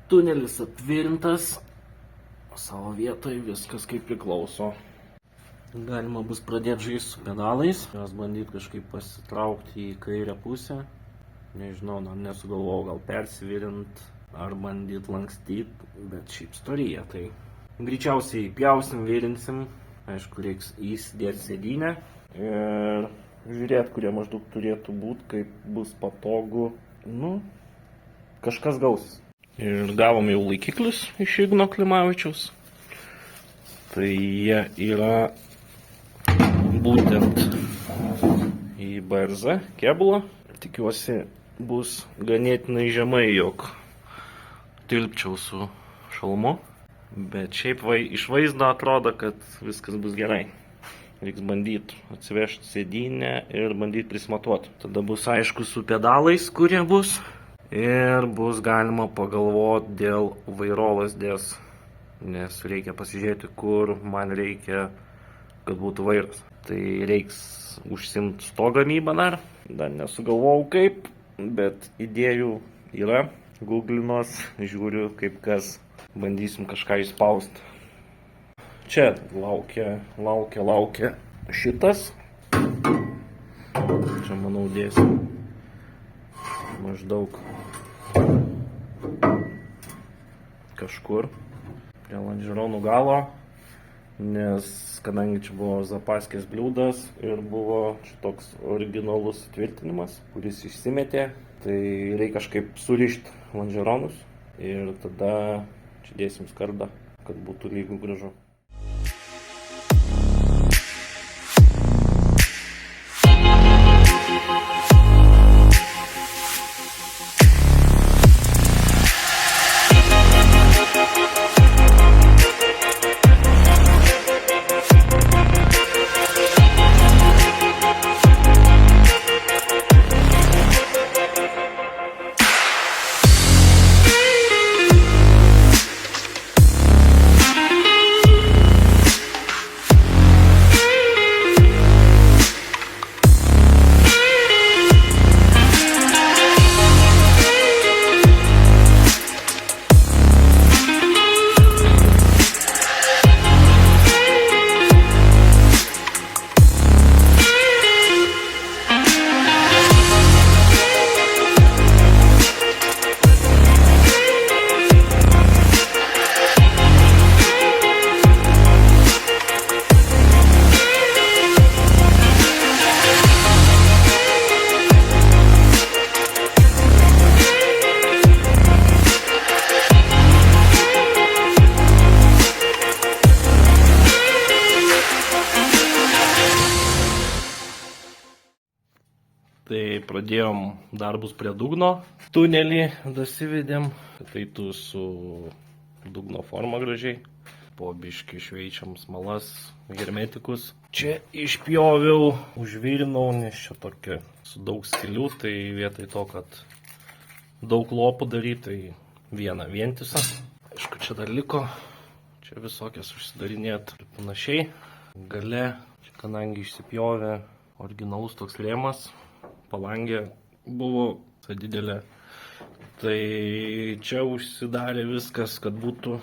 Tunelis apvirintas, savo vietoje viskas kaip priklauso. Galima bus pradėti žaisti su pedalais, juos bandyti kažkaip pasitraukti į kairę pusę. Nežinau, nesugalvojau gal persivirint ar bandyti lankstyti, bet šiaip storija. Tai greičiausiai pjausim, virinsim, aišku, reiks įsidėti sėdynę ir žiūrėti, kurie maždaug turėtų būti, kaip bus patogu. Kažkas gausis. Ir gavom jau laikiklius iš Igno Klimavičiaus. Tai jie yra būtent į BRZ kėbulą. Tikiuosi bus ganėtinai žemai, jog tilpčiau su šalmu. Bet šiaip iš vaizdo atrodo, kad viskas bus gerai. Reiks bandyti atsivežti sėdynę ir bandyti prisimatuoti. Tada bus aišku su pedalais, kurie bus. Ir bus galima pagalvoti dėl vairolazdės, nes reikia pasižiūrėti, kur man reikia, kad būtų vairas. Tai reiks užsimti sto gamybą dar nesugalvojau kaip, bet idėjų yra. Googlinos, žiūriu kaip kas, bandysim kažką išspausti. Čia laukia šitas. Čia manau dėsim maždaug kažkur prie lonžeronų galo, nes kadangi čia buvo zapaskės bliūdas ir buvo toks originalus tvirtinimas, kuris išsimetė, tai reikia kažkaip surišti lonžeronus ir tada čia dėsim skardą, kad būtų lygu gražu. Tai pradėjom darbus prie dugno. Tunelį dasivedėm, tai tu su dugno forma gražiai. Po biškį šveičiam smalas, hermetikus. Čia išpjoviau, užvirinau, nes čia tokia su daug skilių, tai vietoj to, kad daug lopų daryti, tai vieną vientisą. Aišku, čia dar liko, čia visokias užsidarinėt ir panašiai. Gale, čia kadangi išsipjovė originalus toks rėmas, palangė buvo didelė, tai čia užsidarė viskas, kad būtų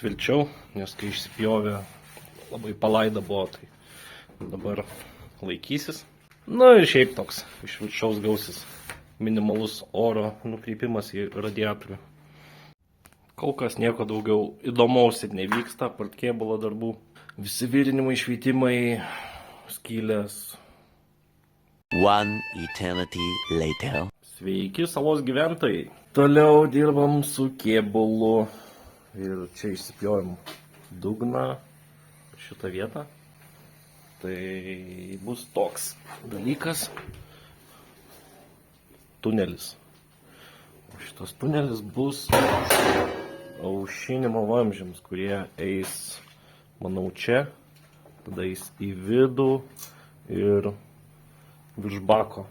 tvirčiau, nes kai išsipjovė labai palaida buvo, tai dabar laikysis. Ir šiaip toks iš viršaus gausis minimalus oro nukreipimas į radiatorių. Kol kas nieko daugiau įdomaus ir nevyksta, apart kėbulo darbų. Visi virinimai, šveitimai, skylės. One eternity later. Sveiki, salos gyventojai. Toliau dirbam su kėbulu ir čia išsipjovim dugną šitą vietą. Tai bus toks dalykas. Tunelis. Šitas tunelis bus aušinimo vamzdžiams, kurie eis, manau, čia, tada eis į vidų ir virš bako.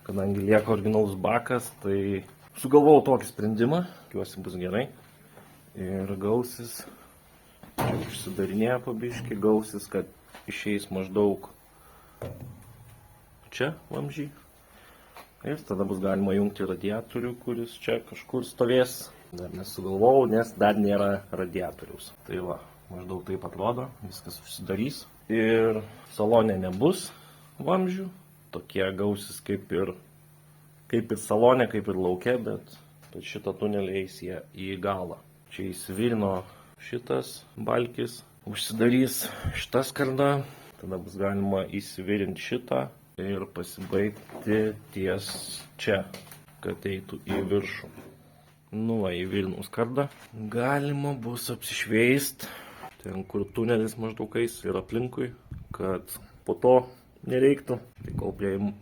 Kadangi lieka originalus bakas, tai sugalvojau tokį sprendimą, tikiuosi bus gerai. Ir gausis, čia užsidarinėja po biškį, gausis, kad išeis maždaug čia vamzdžiai. Ir tada bus galima jungti radiatorių, kuris čia kažkur stovės Dar nesugalvojau, nes dar nėra radiatoriaus. Tai va, maždaug taip atrodo, viskas užsidarys. Ir salone nebus vamzdžių, tokie gausis kaip ir salone, kaip ir lauke, bet šitą tunelį eis jie į galą. Čia įsivirino šitas balkis, užsidarys šita skarda, tada bus galima įsivirinti šitą ir pasibaigti ties čia, kad eitų į viršų. Nu, į Vilniaus skardą. Galima bus apsišveist, ten kur tunelis maždaug eis ir aplinkui, kad po to nereiktų. Tai kol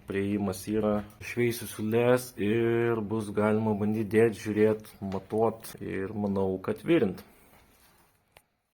prieimas yra, šveisiu siūles ir bus galima bandyti dėti, žiūrėti, matuot ir manau, kad virint.